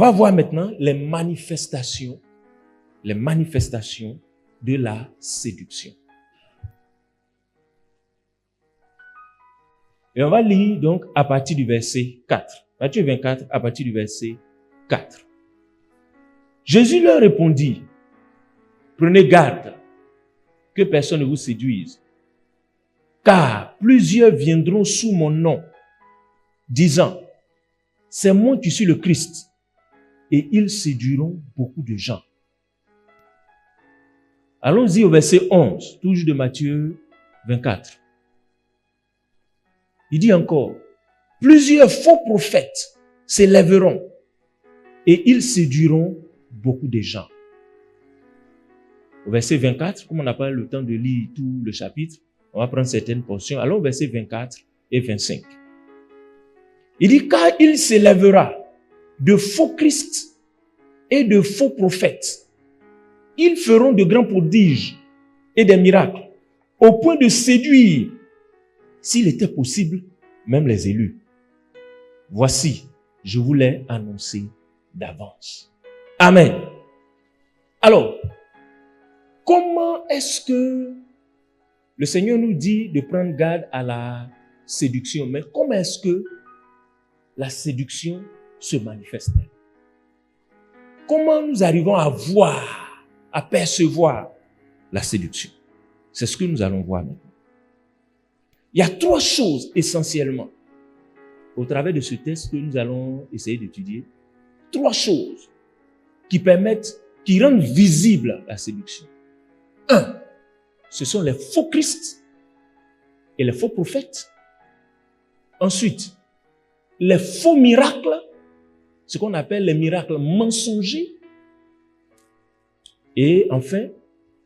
va voir maintenant les manifestations de la séduction. Et on va lire donc à partir du verset 4. Matthieu 24, à partir du verset 4. Jésus leur répondit, prenez garde que personne ne vous séduise, car plusieurs viendront sous mon nom, disant, c'est moi qui suis le Christ, et ils séduiront beaucoup de gens. Allons-y au verset 11, toujours de Matthieu 24. Il dit encore, plusieurs faux prophètes s'élèveront et ils séduiront beaucoup de gens. Au verset 24, comme on n'a pas le temps de lire tout le chapitre, on va prendre certaines portions. Allons au verset 24 et 25. Il dit, car il s'élèvera de faux Christ et de faux prophètes. Ils feront de grands prodiges et des miracles, au point de séduire, s'il était possible, même les élus. Voici, je vous l'ai annoncé d'avance. Amen. Alors, comment est-ce que le Seigneur nous dit de prendre garde à la séduction? Mais comment est-ce que la séduction se manifeste-t-elle? Comment nous arrivons à voir, à percevoir la séduction? C'est ce que nous allons voir maintenant. Il y a trois choses essentiellement au travers de ce texte que nous allons essayer d'étudier. Trois choses qui rendent visible la séduction. Un, ce sont les faux Christ et les faux prophètes. Ensuite, les faux miracles, ce qu'on appelle les miracles mensongers. Et enfin,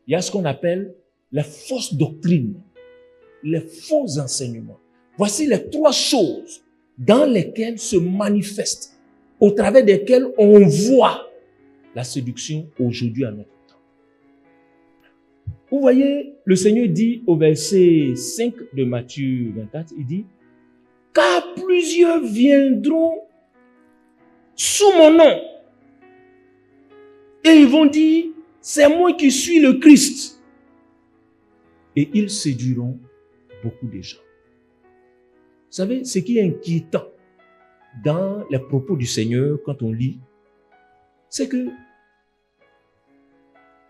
il y a ce qu'on appelle les fausses doctrines, les faux enseignements. Voici les trois choses dans lesquelles se manifestent, au travers desquelles on voit la séduction aujourd'hui à notre temps. Vous voyez, le Seigneur dit au verset 5 de Matthieu 24, il dit, « Car plusieurs viendront sous mon nom, et ils vont dire, c'est moi qui suis le Christ. » Et ils séduiront beaucoup de gens. Vous savez, ce qui est inquiétant dans les propos du Seigneur quand on lit, c'est que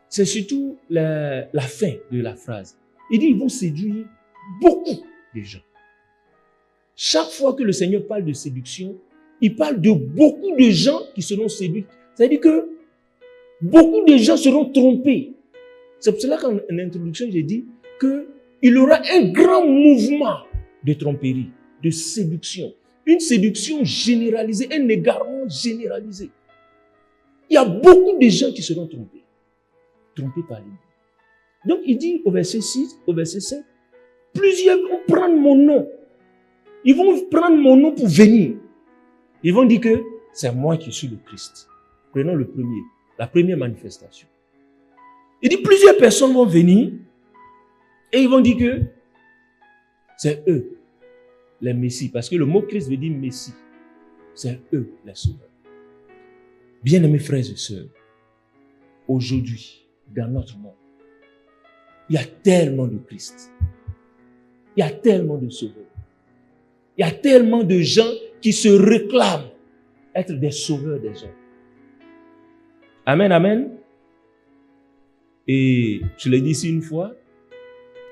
c'est surtout la fin de la phrase. Il dit, ils vont séduire beaucoup de gens. Chaque fois que le Seigneur parle de séduction, il parle de beaucoup de gens qui seront séduits. C'est-à-dire que beaucoup de gens seront trompés. C'est pour cela qu'en introduction, j'ai dit qu'il y aura un grand mouvement de tromperie, de séduction. Une séduction généralisée, un égarement généralisé. Il y a beaucoup de gens qui seront trompés. Trompés par lui. Donc il dit au verset 6, au verset 7, plusieurs vont prendre mon nom. Ils vont prendre mon nom pour venir. Ils vont dire que c'est moi qui suis le Christ. Prenons le premier, la première manifestation. Il dit plusieurs personnes vont venir et ils vont dire que c'est eux les Messies. Parce que le mot Christ veut dire Messie. C'est eux les sauveurs. Bien-aimés frères et sœurs, aujourd'hui, dans notre monde, il y a tellement de Christ. Il y a tellement de sauveurs. Il y a tellement de gens qui se réclament être des sauveurs des hommes. Amen, amen. Et je l'ai dit ici une fois,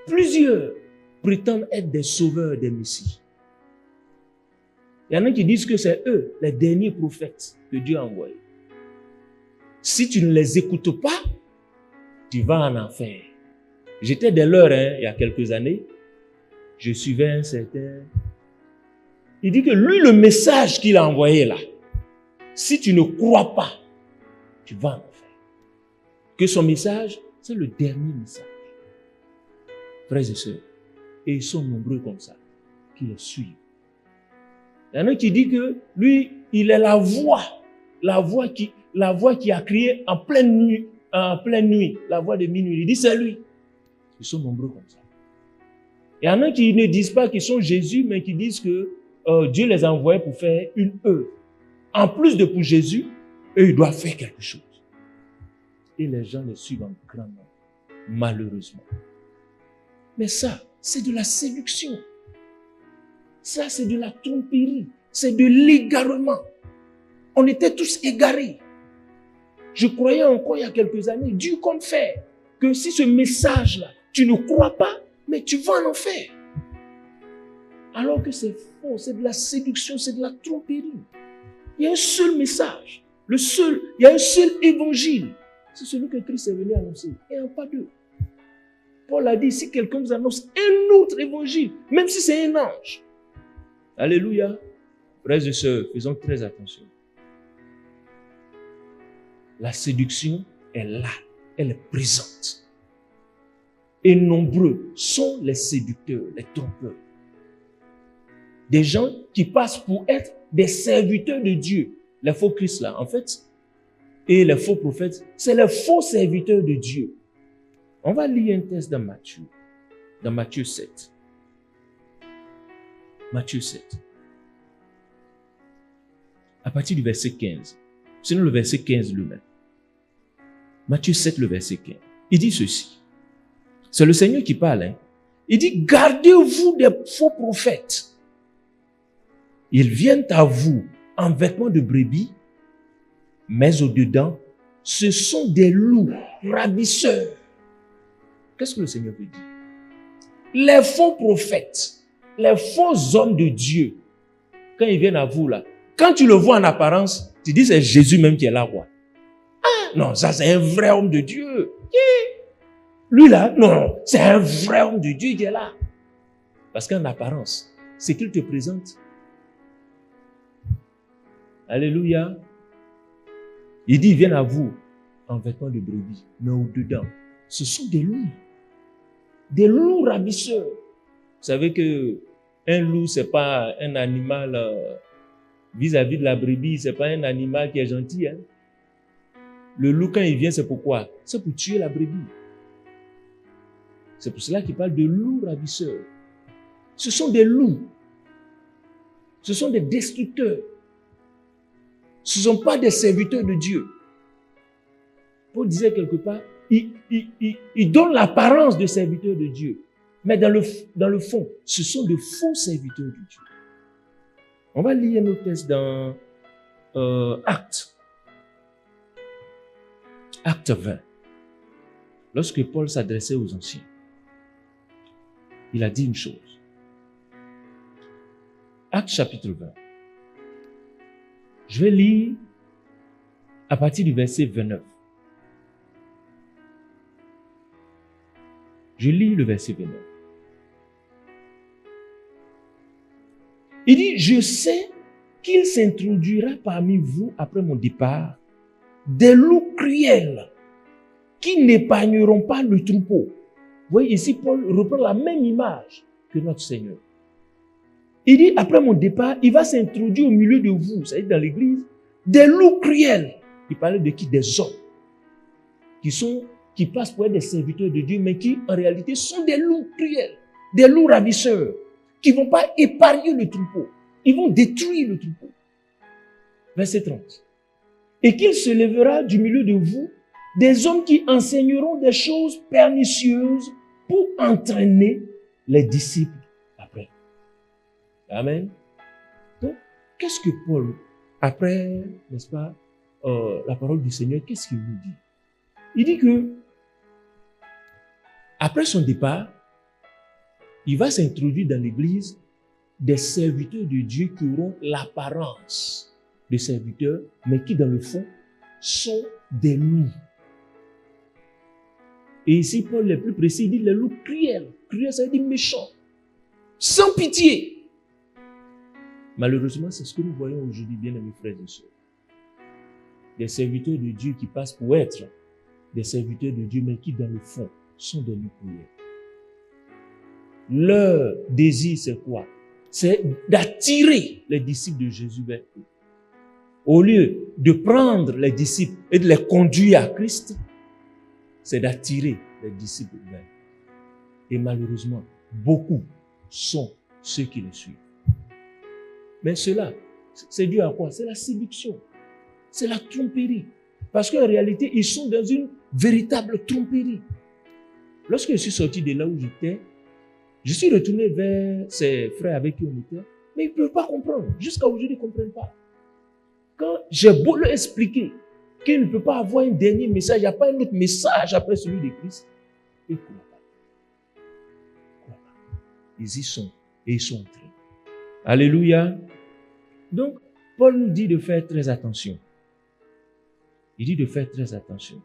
plusieurs prétendent être des sauveurs des Messies. Il y en a qui disent que c'est eux, les derniers prophètes que Dieu a envoyés. Si tu ne les écoutes pas, tu vas en enfer. J'étais des leurs, il y a quelques années. Je suivais un certain... Il dit que lui, le message qu'il a envoyé là, si tu ne crois pas, tu vas en enfer. Que son message, c'est le dernier message. Frères et sœurs, et ils sont nombreux comme ça, qui le suivent. Il y en a qui dit que lui, il est la voix qui a crié en pleine nuit, la voix de minuit. Il dit c'est lui. Ils sont nombreux comme ça. Il y en a qui ne disent pas qu'ils sont Jésus, mais qui disent que Dieu les a envoyés pour faire une œuvre. En plus de pour Jésus, eux, ils doivent faire quelque chose. Et les gens les suivent en grand nombre, malheureusement. Mais ça, c'est de la séduction. Ça, c'est de la tromperie. C'est de l'égarement. On était tous égarés. Je croyais encore il y a quelques années, Dieu compte faire, que si ce message-là, tu ne crois pas, mais tu vas en enfer. Alors que c'est faux, c'est de la séduction, c'est de la tromperie. Il y a un seul message, il y a un seul évangile. C'est celui que Christ est venu annoncer. Il n'y en a pas deux. Paul a dit, si quelqu'un vous annonce un autre évangile, même si c'est un ange. Alléluia. Frères et sœurs, faisons très attention. La séduction est là, elle est présente. Et nombreux sont les séducteurs, les trompeurs. Des gens qui passent pour être des serviteurs de Dieu. Les faux Christ là, en fait, et les faux prophètes, c'est les faux serviteurs de Dieu. On va lire un texte dans Matthieu 7. Matthieu 7. À partir du verset 15. Sinon le verset 15 lui-même. Matthieu 7, le verset 15. Il dit ceci. C'est le Seigneur qui parle. Hein. Il dit, gardez-vous des faux prophètes. Ils viennent à vous en vêtements de brebis, mais au-dedans, ce sont des loups ravisseurs. Qu'est-ce que le Seigneur veut dire? Les faux prophètes, les faux hommes de Dieu, quand ils viennent à vous là, quand tu le vois en apparence, tu dis c'est Jésus même qui est là, quoi. Ah, non, ça c'est un vrai homme de Dieu. Lui là, non, c'est un vrai homme de Dieu qui est là. Parce qu'en apparence, ce qu'il te présente. Alléluia. Il dit, ils viennent à vous en vêtements de brebis, mais au-dedans, ce sont des loups. Des loups ravisseurs. Vous savez que un loup, c'est pas un animal vis-à-vis de la brebis, c'est pas un animal qui est gentil. Hein. Le loup, quand il vient, c'est pourquoi? C'est pour tuer la brebis. C'est pour cela qu'il parle de loups ravisseurs. Ce sont des loups. Ce sont des destructeurs. Ce ne sont pas des serviteurs de Dieu. Paul disait quelque part, ils donnent l'apparence de serviteurs de Dieu. Mais dans le fond, ce sont de faux serviteurs de Dieu. On va lire nos textes dans Actes. Acte 20. Lorsque Paul s'adressait aux anciens, il a dit une chose. Acte chapitre 20. Je vais lire à partir du verset 29. Je lis le verset 29. Il dit, je sais qu'il s'introduira parmi vous après mon départ des loups cruels qui n'épargneront pas le troupeau. Vous voyez, ici, Paul reprend la même image que notre Seigneur. Il dit, après mon départ, il va s'introduire au milieu de vous, c'est-à-dire dans l'église, des loups cruels. Il parlait de qui? Des hommes qui passent pour être des serviteurs de Dieu, mais qui, en réalité, sont des loups cruels, des loups ravisseurs, qui ne vont pas épargner le troupeau. Ils vont détruire le troupeau. Verset 30. Et qu'il se lèvera du milieu de vous des hommes qui enseigneront des choses pernicieuses pour entraîner les disciples après. Amen. Donc, qu'est-ce que Paul, après, n'est-ce pas, la parole du Seigneur, qu'est-ce qu'il nous dit? Il dit que, après son départ, il va s'introduire dans l'église des serviteurs de Dieu qui auront l'apparence de serviteurs, mais qui, dans le fond, sont des loups. Et ici, Paul est plus précis, il dit les loups cruels. Cruels, ça veut dire méchants. Sans pitié. Malheureusement, c'est ce que nous voyons aujourd'hui, bien amis frères et sœurs. Des serviteurs de Dieu qui passent pour être des serviteurs de Dieu, mais qui, dans le fond, sont des loups cruels. Leur désir, c'est quoi? C'est d'attirer les disciples de Jésus vers eux. Au lieu de prendre les disciples et de les conduire à Christ, c'est d'attirer les disciples vers eux. Et malheureusement, beaucoup sont ceux qui les suivent. Mais cela, c'est dû à quoi? C'est la séduction. c'est la tromperie. Parce qu'en réalité, ils sont dans une véritable tromperie. Lorsque je suis sorti de là où j'étais, je suis retourné vers ces frères avec qui on était, mais ils ne peuvent pas comprendre. Jusqu'à aujourd'hui, ils ne comprennent pas. Quand j'ai beau leur expliquer qu'il ne peut pas avoir un dernier message, il n'y a pas un autre message après celui de Christ, ils ne croient pas. Ils y sont et ils sont entrés. Alléluia. Donc, Paul nous dit de faire très attention. Il dit de faire très attention.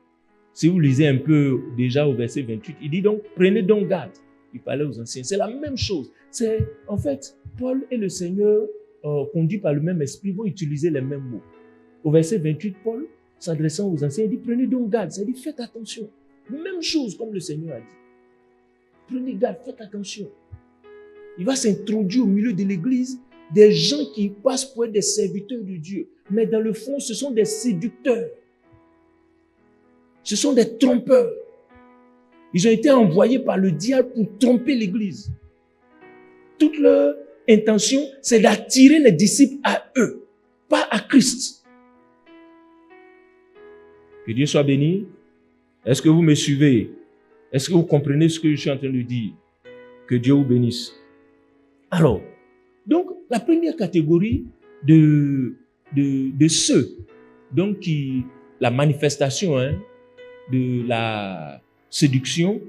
Si vous lisez un peu déjà au verset 28, il dit donc, prenez donc garde. Il parlait aux anciens. C'est la même chose. C'est, en fait, Paul et le Seigneur, conduits par le même esprit, vont utiliser les mêmes mots. Au verset 28, Paul, s'adressant aux anciens, il dit, prenez donc garde. C'est-à-dire, faites attention. Même chose comme le Seigneur a dit. Prenez garde, faites attention. Il va s'introduire au milieu de l'église des gens qui passent pour être des serviteurs de Dieu. Mais dans le fond, ce sont des séducteurs. Ce sont des trompeurs. Ils ont été envoyés par le diable pour tromper l'église. Toute leur intention, c'est d'attirer les disciples à eux, pas à Christ. Que Dieu soit béni. Est-ce que vous me suivez? Est-ce que vous comprenez ce que je suis en train de dire? Que Dieu vous bénisse. Alors, donc, la première catégorie de ceux, donc la manifestation de la séduction,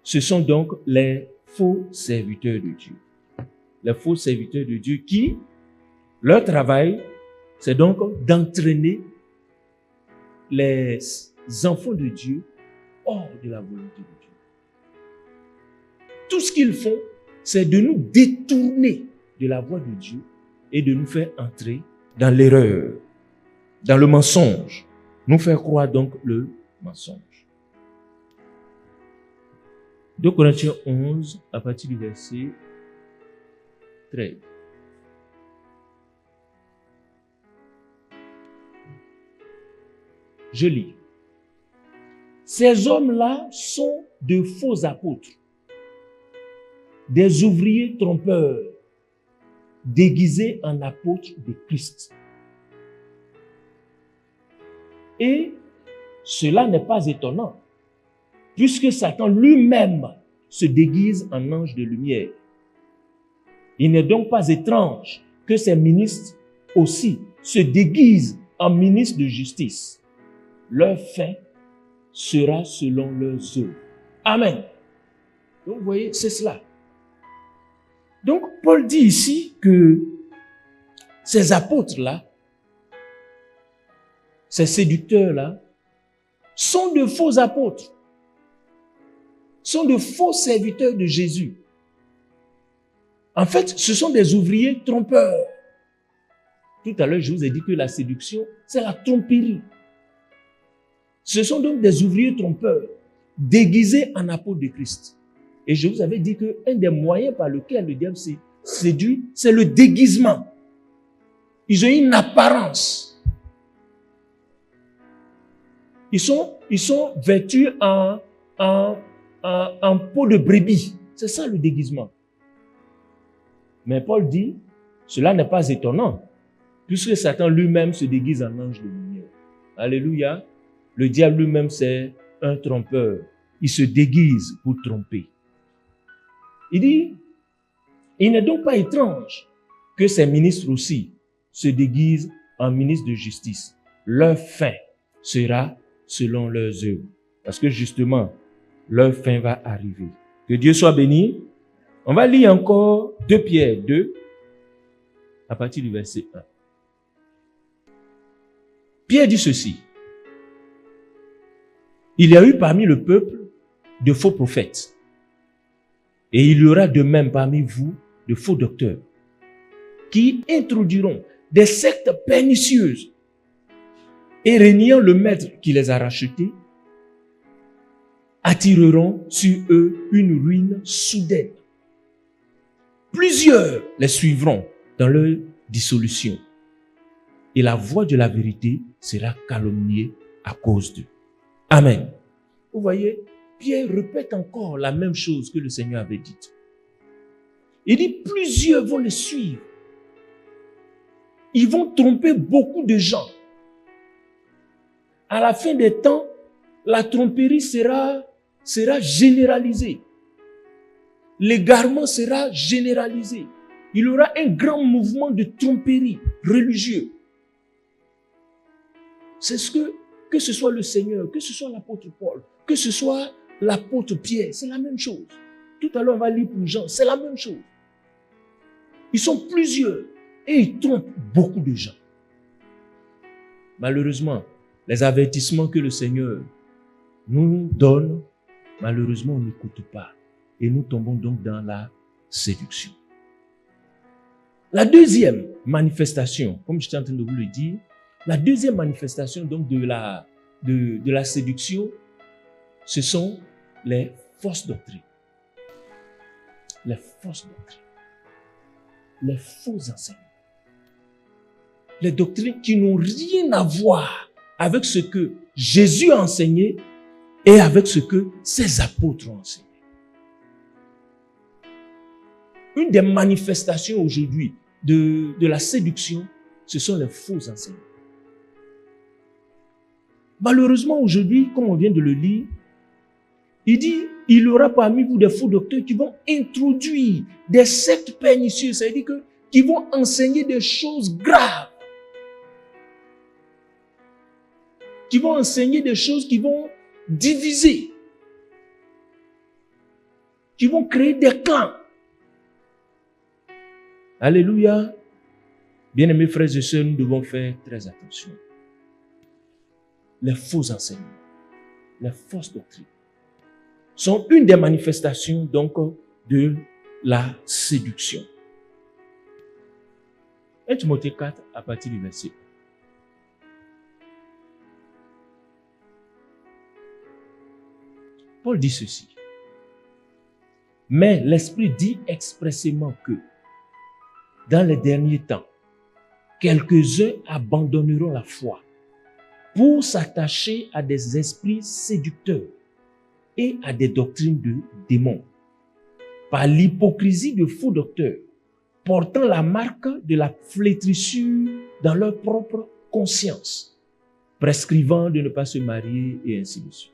ce sont donc les faux serviteurs de Dieu. Les faux serviteurs de Dieu qui, leur travail, c'est donc d'entraîner les enfants de Dieu hors de la volonté de Dieu. Tout ce qu'ils font, c'est de nous détourner de la voie de Dieu et de nous faire entrer dans l'erreur, dans le mensonge. Nous faire croire donc le mensonge. 2 Corinthiens 11, à partir du verset 13. Je lis. Ces hommes-là sont de faux apôtres, des ouvriers trompeurs, déguisés en apôtres de Christ. Et cela n'est pas étonnant, puisque Satan lui-même se déguise en ange de lumière. Il n'est donc pas étrange que ses ministres aussi se déguisent en ministres de justice. Leur fin sera selon leurs œuvres. Amen. Donc vous voyez, c'est cela. Donc Paul dit ici que ces apôtres-là, ces séducteurs-là, sont de faux apôtres, sont de faux serviteurs de Jésus. En fait, ce sont des ouvriers trompeurs. Tout à l'heure, je vous ai dit que la séduction, c'est la tromperie. Ce sont donc des ouvriers trompeurs, déguisés en apôtres de Christ. Et je vous avais dit qu'un des moyens par lequel le diable s'est séduit, c'est le déguisement. Ils ont une apparence. Ils sont vêtus en peau de brebis. C'est ça le déguisement. Mais Paul dit, cela n'est pas étonnant, puisque Satan lui-même se déguise en ange de lumière. Alléluia. Le diable lui-même, c'est un trompeur. Il se déguise pour tromper. Il dit, il n'est donc pas étrange que ces ministres aussi se déguisent en ministres de justice. Leur fin sera selon leurs œuvres. Parce que justement, leur fin va arriver. Que Dieu soit béni. On va lire encore 2 Pierre 2, à partir du verset 1. Pierre dit ceci. Il y a eu parmi le peuple de faux prophètes. Et il y aura de même parmi vous de faux docteurs qui introduiront des sectes pernicieuses et reniant le maître qui les a rachetés, attireront sur eux une ruine soudaine. Plusieurs les suivront dans leur dissolution et la voix de la vérité sera calomniée à cause d'eux. Amen. Vous voyez, Pierre répète encore la même chose que le Seigneur avait dite. Il dit, plusieurs vont les suivre. Ils vont tromper beaucoup de gens. à la fin des temps, la tromperie sera généralisée. L'égarement sera généralisé. Il y aura un grand mouvement de tromperie religieux. C'est ce que ce soit le Seigneur, que ce soit l'apôtre Paul, que ce soit l'apôtre Pierre, c'est la même chose. Tout à l'heure, on va lire pour Jean, c'est la même chose. Ils sont plusieurs et ils trompent beaucoup de gens. Malheureusement, les avertissements que le Seigneur nous donne, malheureusement, on n'écoute pas. Et nous tombons donc dans la séduction. La deuxième manifestation, comme j'étais en train de vous le dire, la deuxième manifestation donc de la séduction, ce sont les fausses doctrines. Les fausses doctrines. Les faux enseignements. Les doctrines qui n'ont rien à voir avec ce que Jésus a enseigné et avec ce que ses apôtres ont enseigné. Une des manifestations aujourd'hui de la séduction, ce sont les faux enseignements. Malheureusement, aujourd'hui, comme on vient de le lire, il dit, il y aura parmi vous des faux docteurs qui vont introduire des sectes pernicieuses, c'est-à-dire qui vont enseigner des choses graves, qui vont enseigner des choses qui vont diviser, qui vont créer des clans. Alléluia. Bien-aimés frères et sœurs, nous devons faire très attention. Les faux enseignements, les fausses doctrines sont une des manifestations donc de la séduction. 1 Timothée 4 à partir du verset 1. Paul dit ceci. Mais l'Esprit dit expressément que dans les derniers temps, quelques-uns abandonneront la foi pour s'attacher à des esprits séducteurs et à des doctrines de démons, par l'hypocrisie de faux docteurs, portant la marque de la flétrissure dans leur propre conscience, prescrivant de ne pas se marier et ainsi de suite.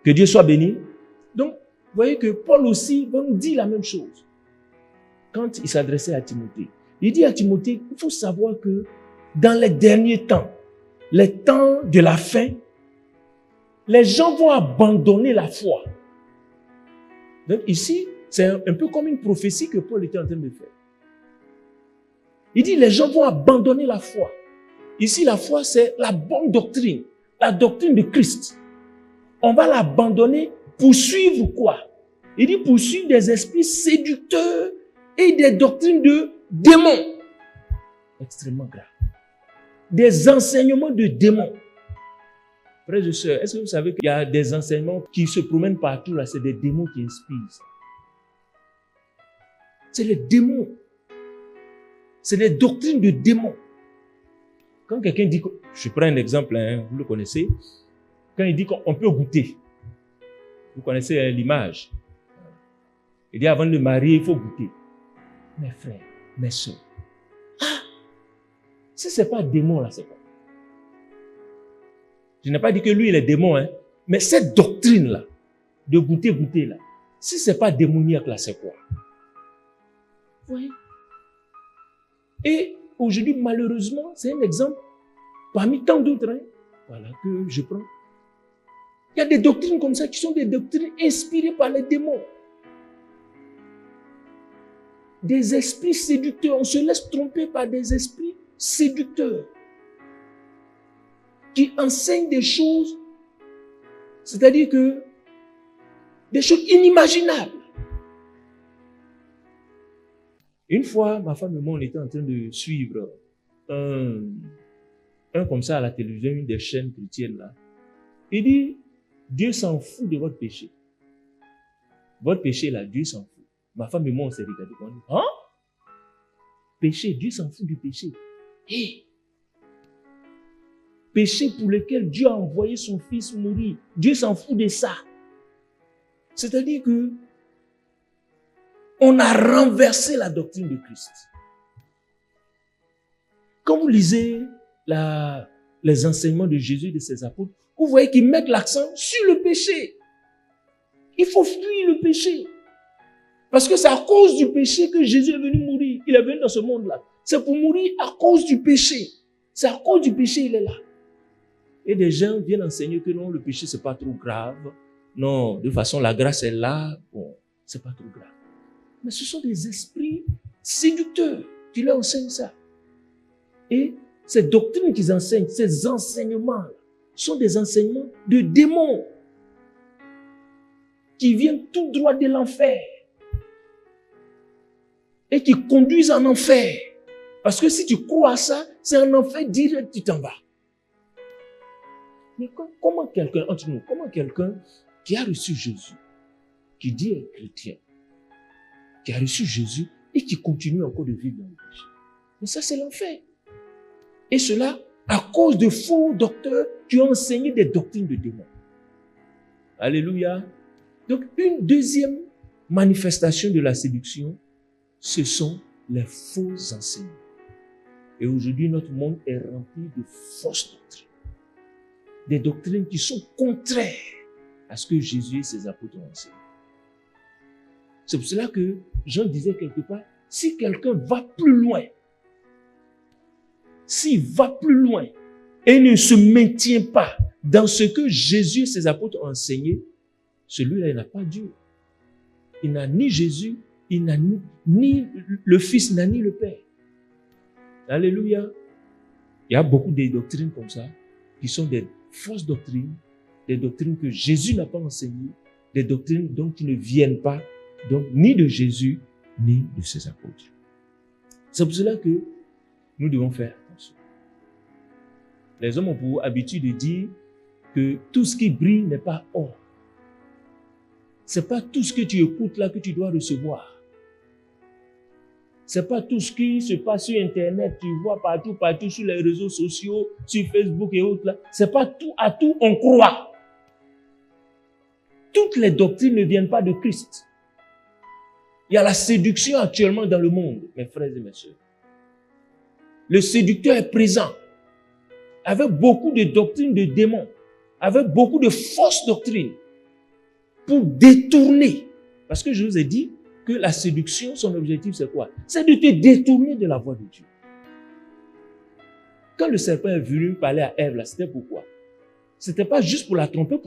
Que Dieu soit béni. Donc, vous voyez que Paul aussi va nous dire la même chose quand il s'adressait à Timothée. Il dit à Timothée, il faut savoir que dans les derniers temps, les temps de la fin, les gens vont abandonner la foi. Donc ici, c'est un peu comme une prophétie que Paul était en train de faire. Il dit, les gens vont abandonner la foi. Ici, la foi, c'est la bonne doctrine, la doctrine de Christ. On va l'abandonner pour suivre quoi? Il dit pour suivre des esprits séducteurs et des doctrines de démons. Extrêmement grave. Des enseignements de démons. Frères et sœurs, est-ce que vous savez qu'il y a des enseignements qui se promènent partout là, c'est des démons qui inspirent ça. C'est les démons. C'est les doctrines de démons. Quand quelqu'un dit, je prends un exemple, hein, vous le connaissez, quand il dit qu'on peut goûter, vous connaissez l'image. Il dit avant de le marier, il faut goûter. Mes frères, mes soeurs, si ce n'est pas démon là, c'est quoi? Je n'ai pas dit que lui il est démon, hein, mais cette doctrine là, de goûter là, si ce n'est pas démoniaque là, c'est quoi? Oui. Et aujourd'hui, malheureusement, c'est un exemple parmi tant d'autres, hein, voilà, que je prends. Il y a des doctrines comme ça qui sont des doctrines inspirées par les démons. Des esprits séducteurs. On se laisse tromper par des esprits séducteurs qui enseignent des choses, c'est-à-dire que des choses inimaginables. Une fois, ma femme et moi, on était en train de suivre un comme ça à la télévision, une des chaînes chrétiennes là. Il dit, Dieu s'en fout de votre péché. Votre péché là, Dieu s'en fout. Ma femme et moi, on s'est regardé. On dit, hein? Péché, Dieu s'en fout du péché. Hey. Péché pour lequel Dieu a envoyé son fils mourir. Dieu s'en fout de ça. C'est-à-dire que on a renversé la doctrine de Christ. Quand vous lisez les enseignements de Jésus et de ses apôtres, vous voyez qu'ils mettent l'accent sur le péché. Il faut fuir le péché. Parce que c'est à cause du péché que Jésus est venu mourir. Il est venu dans ce monde-là. C'est pour mourir à cause du péché. C'est à cause du péché qu'il est là. Et des gens viennent enseigner que non, le péché, c'est pas trop grave. Non, de toute façon, la grâce est là. Bon, c'est pas trop grave. Mais ce sont des esprits séducteurs qui leur enseignent ça. Et ces doctrines qu'ils enseignent, ces enseignements sont des enseignements de démons qui viennent tout droit de l'enfer et qui conduisent en enfer. Parce que si tu crois à ça, c'est un enfer direct, tu t'en vas. Mais comment quelqu'un, entre nous, comment quelqu'un qui a reçu Jésus, qui dit être chrétien, qui a reçu Jésus et qui continue encore de vivre dans le péché? Mais ça, c'est l'enfer. Et cela à cause de faux docteurs qui ont enseigné des doctrines de démons. Alléluia. Donc, une deuxième manifestation de la séduction, ce sont les faux enseignements. Et aujourd'hui, notre monde est rempli de fausses doctrines. Des doctrines qui sont contraires à ce que Jésus et ses apôtres ont enseigné. C'est pour cela que Jean disait quelque part, si quelqu'un va plus loin, s'il va plus loin et ne se maintient pas dans ce que Jésus et ses apôtres ont enseigné, celui-là, il n'a pas Dieu. Il n'a ni Jésus, il n'a ni le Fils, n'a ni le Père. Alléluia. Il y a beaucoup de doctrines comme ça, qui sont des fausses doctrines, des doctrines que Jésus n'a pas enseignées, des doctrines dont qui ne viennent pas, donc ni de Jésus, ni de ses apôtres. C'est pour cela que nous devons faire attention. Les hommes ont pour habitude de dire que tout ce qui brille n'est pas or. C'est pas tout ce que tu écoutes là que tu dois recevoir. C'est pas tout ce qui se passe sur Internet, tu vois partout sur les réseaux sociaux, sur Facebook et autres là. C'est pas tout, à tout on croit. Toutes les doctrines ne viennent pas de Christ. Il y a la séduction actuellement dans le monde, mes frères et mes sœurs. Le séducteur est présent, avec beaucoup de doctrines de démons, avec beaucoup de fausses doctrines, pour détourner. Parce que je vous ai dit que la séduction, son objectif c'est quoi? C'est de te détourner de la voie de Dieu. Quand le serpent est venu parler à Ève, c'était pourquoi? C'était pas juste pour la tromper,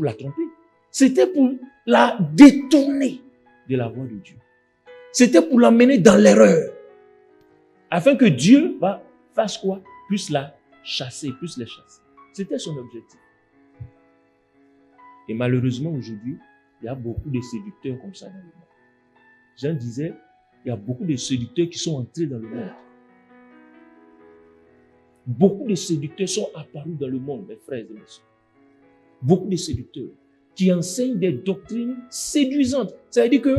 c'était pour la détourner de la voie de Dieu. C'était pour l'emmener dans l'erreur. Afin que Dieu fasse quoi? Puisse la chasser, puisse les chasser. C'était son objectif. Et malheureusement, aujourd'hui, il y a beaucoup de séducteurs comme ça dans le monde. Jean disait, il y a beaucoup de séducteurs qui sont entrés dans le monde. Beaucoup de séducteurs sont apparus dans le monde, mes frères et mes sœurs. Beaucoup de séducteurs qui enseignent des doctrines séduisantes. Ça veut dire que,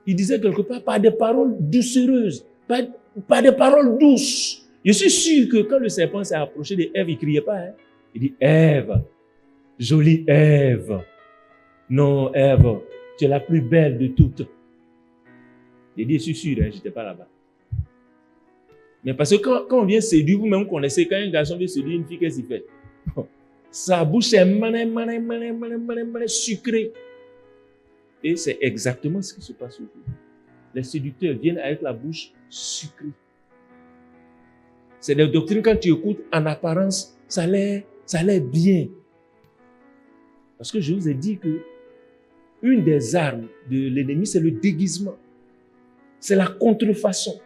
il disait quelque part, par des paroles doucereuses, par des paroles douces. Je suis sûr que quand le serpent s'est approché d'Ève, il ne criait pas. Hein? Il dit, Ève, jolie Ève. Non, Ève, tu es la plus belle de toutes. Il dit, je suis sûr, hein, je n'étais pas là-bas. Mais parce que quand on vient séduire, vous-même vous connaissez, quand un garçon vient séduire une fille, qu'est-ce qu'il fait? Sa bouche est sucrée. Et c'est exactement ce qui se passe aujourd'hui. Les séducteurs viennent avec la bouche sucrée. C'est des doctrines, quand tu écoutes, en apparence, ça a l'air bien. Parce que je vous ai dit que une des armes de l'ennemi, c'est le déguisement. C'est la contrefaçon.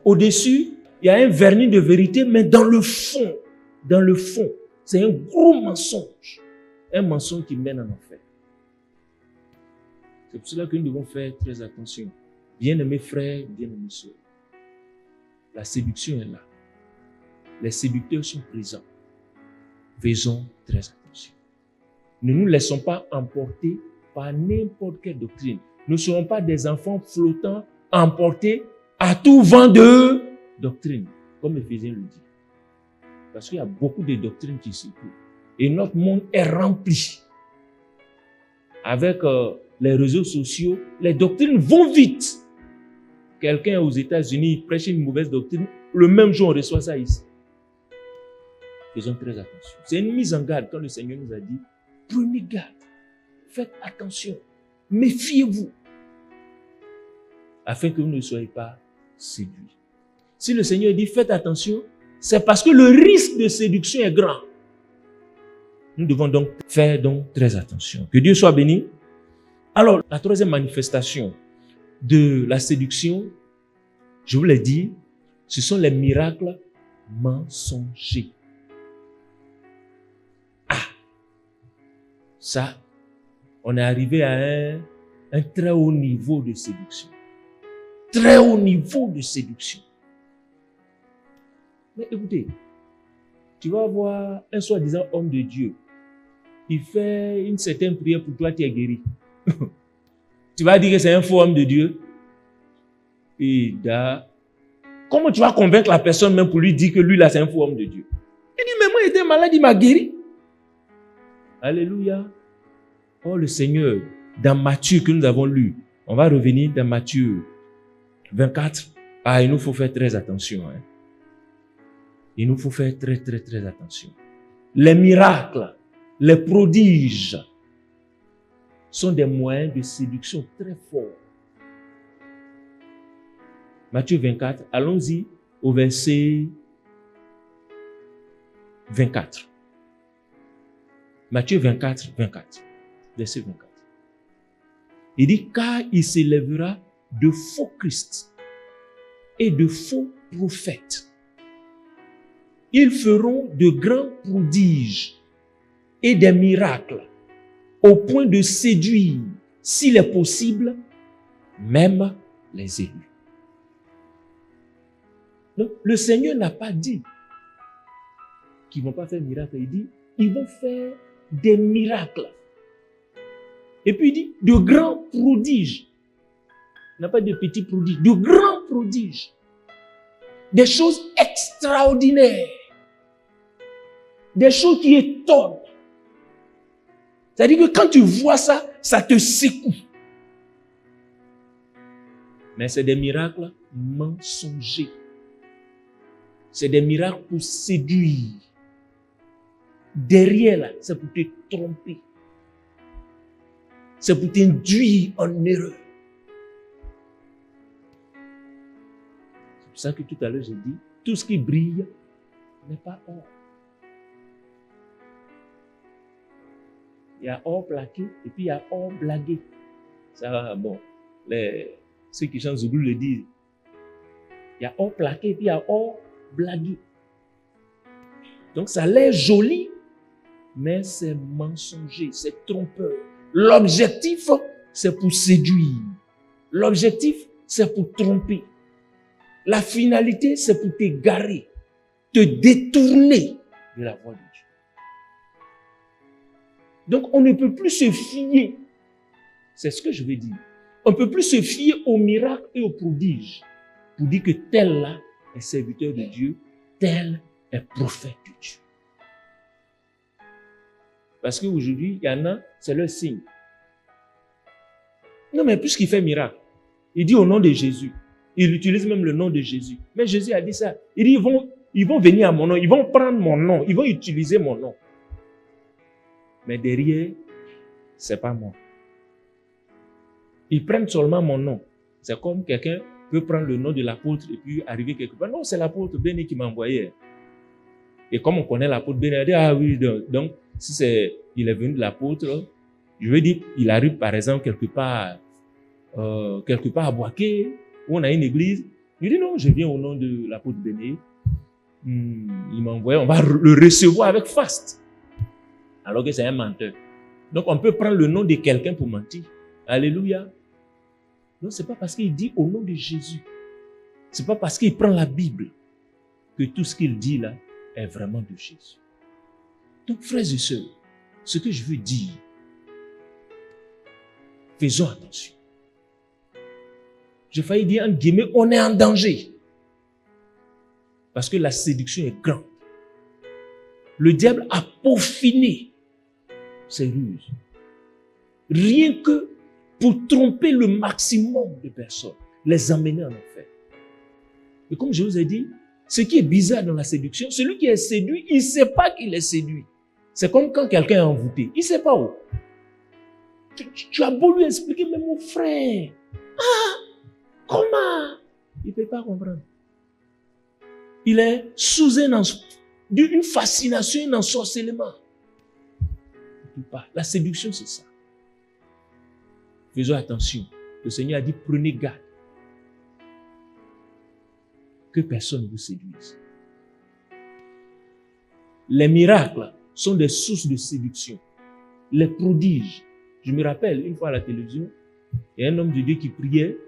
Au-dessus, il y a un vernis de vérité, mais dans le fond, c'est un gros mensonge. Un mensonge qui mène en enfer. C'est pour cela que nous devons faire très attention. Bien-aimés frères, bien-aimés sœurs. La séduction est là. Les séducteurs sont présents. Faisons très attention. Ne nous laissons pas emporter par n'importe quelle doctrine. Nous ne serons pas des enfants flottants, emportés à tout vent de doctrine, comme Éphésiens le dit. Parce qu'il y a beaucoup de doctrines qui circulent. Et notre monde est rempli. Avec les réseaux sociaux, les doctrines vont vite. Quelqu'un aux États-Unis prêche une mauvaise doctrine, le même jour on reçoit ça ici. Faisons très attention. C'est une mise en garde quand le Seigneur nous a dit, prenez garde, faites attention, méfiez-vous, afin que vous ne soyez pas séduits. Si le Seigneur dit, faites attention, c'est parce que le risque de séduction est grand. Nous devons donc faire très attention. Que Dieu soit béni. Alors, la troisième manifestation de la séduction, je vous l'ai dit, ce sont les miracles mensongers. Ah, ça, on est arrivé à un très haut niveau de séduction. Très haut niveau de séduction. Mais écoutez, tu vas voir un soi-disant homme de Dieu. Il fait une certaine prière pour toi, tu es guéri. Tu vas dire que c'est un faux homme de Dieu. Et comment tu vas convaincre la personne même pour lui dire que lui là c'est un faux homme de Dieu? Il dit, mais moi j'étais malade, il m'a guéri. Alléluia. Oh le Seigneur, dans Matthieu que nous avons lu, on va revenir dans Matthieu 24. Ah, il nous faut faire très attention. Hein. Il nous faut faire très attention. Les miracles, les prodiges sont des moyens de séduction très forts. Matthieu 24, allons-y au verset 24. Matthieu 24, verset 24. Il dit, car il s'élèvera de faux Christ et de faux prophètes. Ils feront de grands prodiges et des miracles au point de séduire, s'il est possible, même les élus. Donc, le Seigneur n'a pas dit qu'ils ne vont pas faire miracle. Il dit, ils vont faire des miracles. Et puis il dit, de grands prodiges. Il n'a pas de petits prodiges, de grands prodiges. Des choses extraordinaires. Des choses qui étonnent. C'est-à-dire que quand tu vois ça, ça te secoue. Mais c'est des miracles mensongers. C'est des miracles pour séduire. Derrière là, c'est pour te tromper. C'est pour t'induire en erreur. C'est pour ça que tout à l'heure j'ai dit, tout ce qui brille n'est pas or. Il y a or plaqué et puis il y a or blagué. Ça, bon, ceux qui chantent Zouglou le disent. Il y a or plaqué et puis il y a or blagué. Donc ça a l'air joli, mais c'est mensonger, c'est trompeur. L'objectif, c'est pour séduire. L'objectif, c'est pour tromper. La finalité, c'est pour t'égarer, te détourner de la voie de Dieu. Donc, on ne peut plus se fier. C'est ce que je veux dire. On ne peut plus se fier aux miracles et aux prodiges pour dire que tel là est serviteur de Dieu, tel est prophète de Dieu. Parce qu'aujourd'hui, il y en a, c'est leur signe. Non, mais puisqu'il fait miracle, il dit au nom de Jésus. Il utilise même le nom de Jésus. Mais Jésus a dit ça. Il dit, ils vont venir à mon nom, ils vont prendre mon nom, ils vont utiliser mon nom. Mais derrière, c'est pas moi. Ils prennent seulement mon nom. C'est comme quelqu'un peut prendre le nom de l'apôtre et puis arriver quelque part. Non, c'est l'apôtre Béni qui m'a envoyé. Et comme on connaît l'apôtre Béni, on dit, ah oui, donc si il est venu de l'apôtre, je veux dire, il arrive par exemple quelque part à Boaké, où on a une église. Il dit non, je viens au nom de l'apôtre Béni. Il m'a envoyé, on va le recevoir avec faste. Alors que c'est un menteur. Donc on peut prendre le nom de quelqu'un pour mentir. Alléluia. Non, c'est pas parce qu'il dit au nom de Jésus. C'est pas parce qu'il prend la Bible que tout ce qu'il dit là est vraiment de Jésus. Donc frères et sœurs, ce que je veux dire, faisons attention. J'ai failli dire en guillemets, on est en danger. Parce que la séduction est grande. Le diable a peaufiné ses ruses. Rien que pour tromper le maximum de personnes, les emmener en enfer. Et comme je vous ai dit, Ce qui est bizarre dans la séduction, celui qui est séduit, il ne sait pas qu'il est séduit. C'est comme quand quelqu'un est envoûté. Il ne sait pas où. Tu as beau lui expliquer, mais mon frère, comment? Il ne peut pas comprendre. Il est sous une fascination, un ensorcellement. Il ne peut pas. La séduction, c'est ça. Faisons attention. Le Seigneur a dit, prenez garde. Que personne ne vous séduise. Les miracles sont des sources de séduction. Les prodiges. Je me rappelle, une fois à la télévision, il y a un homme de Dieu qui priait.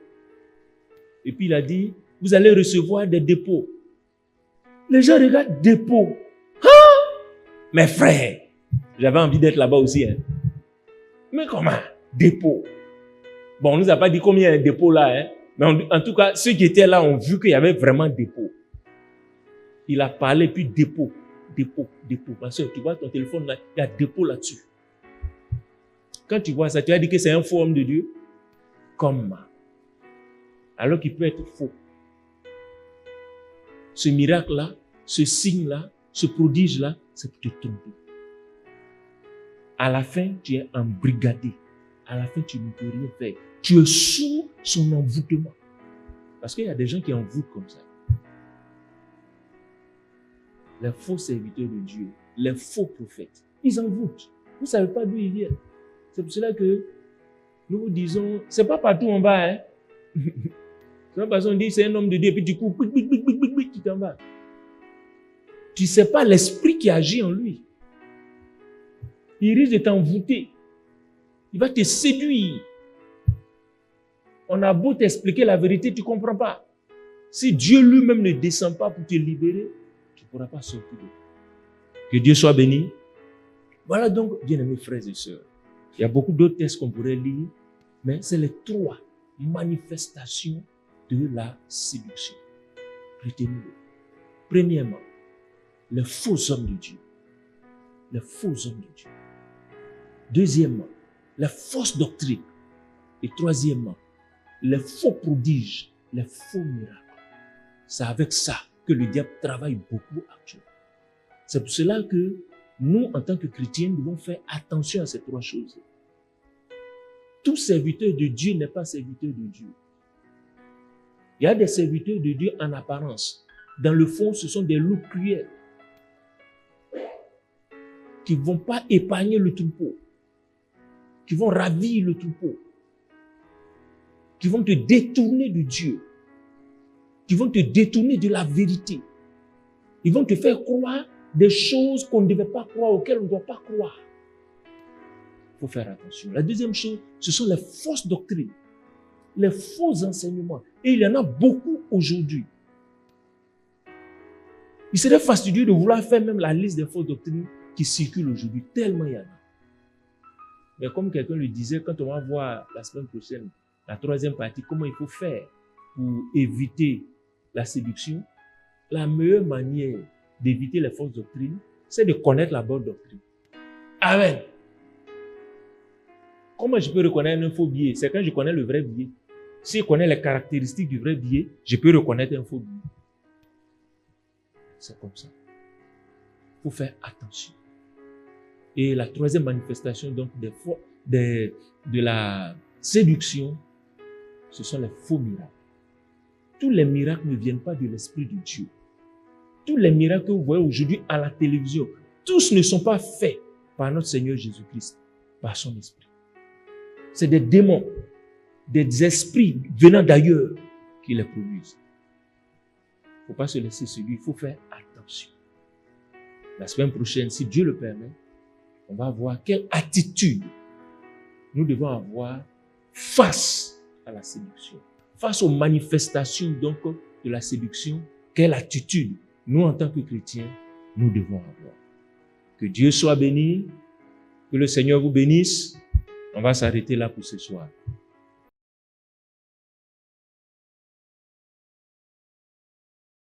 Et puis il a dit, vous allez recevoir des dépôts. Les gens regardent dépôts. Mes frères, j'avais envie d'être là-bas aussi. Hein. Mais comment? Dépôt. Bon, on ne nous a pas dit combien il y a un dépôt là. Hein. Mais en tout cas, ceux qui étaient là ont vu qu'il y avait vraiment dépôt. Il a parlé, puis dépôt. Ma soeur, tu vois ton téléphone là, il y a dépôt là-dessus. Quand tu vois ça, tu as dit que c'est un faux homme de Dieu. Comment? Alors qu'il peut être faux. Ce miracle-là, ce signe-là, ce prodige-là, c'est pour te tromper. À la fin, tu es embrigadé. À la fin, tu ne peux rien faire. Tu es sous son envoûtement. Parce qu'il y a des gens qui envoûtent comme ça. Les faux serviteurs de Dieu, les faux prophètes, ils envoûtent. Vous ne savez pas d'où ils viennent. C'est pour cela que nous vous disons, c'est pas partout en bas, hein. C'est pas parce qu'on dit c'est un homme de Dieu, et puis du coup, tu t'en vas. Tu ne sais pas l'esprit qui agit en lui. Il risque de t'envoûter. Il va te séduire. On a beau t'expliquer la vérité, tu ne comprends pas. Si Dieu lui-même ne descend pas pour te libérer, tu ne pourras pas sortir de là. Que Dieu soit béni. Voilà donc, bien-aimés frères et sœurs. Il y a beaucoup d'autres textes qu'on pourrait lire, mais c'est les 3 manifestations de la séduction. Retenez-le. Premièrement, les faux hommes de Dieu. Les faux hommes de Dieu. Deuxièmement, les fausses doctrines. Et troisièmement, les faux prodiges, les faux miracles. C'est avec ça que le diable travaille beaucoup actuellement. C'est pour cela que nous, en tant que chrétiens, devons faire attention à ces 3 choses. Tout serviteur de Dieu n'est pas serviteur de Dieu. Il y a des serviteurs de Dieu en apparence. Dans le fond, ce sont des loups cruels qui ne vont pas épargner le troupeau, qui vont ravir le troupeau, qui vont te détourner de Dieu, qui vont te détourner de la vérité. Ils vont te faire croire des choses qu'on ne devait pas croire, auxquelles on ne doit pas croire. Il faut faire attention. La deuxième chose, ce sont les fausses doctrines, les faux enseignements. Et il y en a beaucoup aujourd'hui. Il serait fastidieux de vouloir faire même la liste des fausses doctrines qui circulent aujourd'hui, tellement il y en a. Mais comme quelqu'un le disait, quand on va voir la semaine prochaine, la 3e partie, comment il faut faire pour éviter la séduction, la meilleure manière d'éviter les fausses doctrines, c'est de connaître la bonne doctrine. Amen. Comment je peux reconnaître un faux billet? C'est quand je connais le vrai billet. Si je connais les caractéristiques du vrai billet, je peux reconnaître un faux billet. C'est comme ça. Il faut faire attention. Et la 3e manifestation donc de la séduction, ce sont les faux miracles. Tous les miracles ne viennent pas de l'Esprit de Dieu. Tous les miracles que vous voyez aujourd'hui à la télévision, tous ne sont pas faits par notre Seigneur Jésus-Christ, par son Esprit. C'est des démons, des esprits venant d'ailleurs qui les produisent. Il ne faut pas se laisser séduire, il faut faire attention. La semaine prochaine, si Dieu le permet, on va voir quelle attitude nous devons avoir face à la séduction. Face aux manifestations donc de la séduction, quelle attitude nous en tant que chrétiens, nous devons avoir. Que Dieu soit béni, que le Seigneur vous bénisse. On va s'arrêter là pour ce soir.